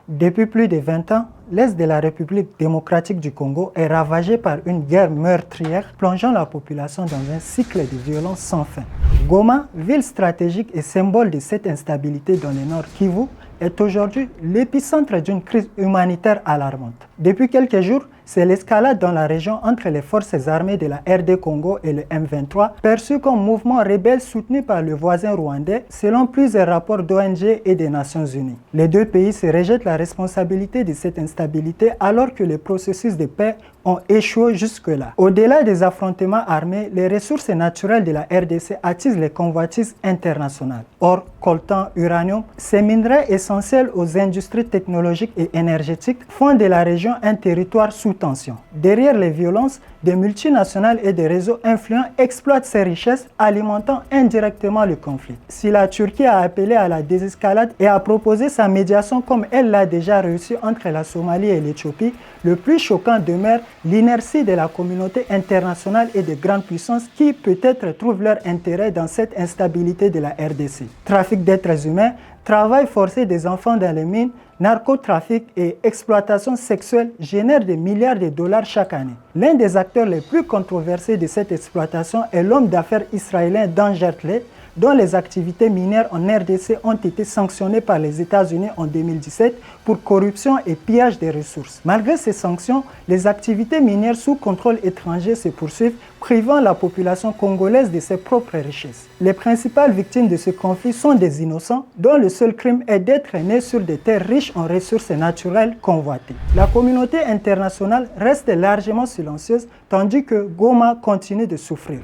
Depuis plus de 20 ans, l'Est de la République démocratique du Congo est ravagé par une guerre meurtrière plongeant la population dans un cycle de violence sans fin. Goma, ville stratégique et symbole de cette instabilité dans le nord Kivu, est aujourd'hui l'épicentre d'une crise humanitaire alarmante. Depuis quelques jours, c'est l'escalade dans la région entre les forces armées de la RD Congo et le M23, perçu comme mouvement rebelle soutenu par le voisin rwandais, selon plusieurs rapports d'ONG et des Nations Unies. Les deux pays se rejettent la responsabilité de cette instabilité alors que les processus de paix ont échoué jusque-là. Au-delà des affrontements armés, les ressources naturelles de la RDC attisent les convoitises internationales. Or, coltan, uranium, ces minerais essentiels aux industries technologiques et énergétiques font de la région un territoire sous tension. Derrière les violences, des multinationales et des réseaux influents exploitent ces richesses, alimentant indirectement le conflit. Si la Turquie a appelé à la désescalade et a proposé sa médiation comme elle l'a déjà réussi entre la Somalie et l'Éthiopie, le plus choquant demeure l'inertie de la communauté internationale et des grandes puissances qui peut-être trouvent leur intérêt dans cette instabilité de la RDC. Trafic d'êtres humains, travail forcé des enfants dans les mines, narcotrafic et exploitation sexuelle génèrent des milliards de dollars chaque année. L'un des acteurs les plus controversés de cette exploitation est l'homme d'affaires israélien Dan Gertley, dont les activités minières en RDC ont été sanctionnées par les États-Unis en 2017 pour corruption et pillage des ressources. Malgré ces sanctions, les activités minières sous contrôle étranger se poursuivent, privant la population congolaise de ses propres richesses. Les principales victimes de ce conflit sont des innocents, dont le seul crime est d'être nés sur des terres riches en ressources naturelles convoitées. La communauté internationale reste largement silencieuse, tandis que Goma continue de souffrir.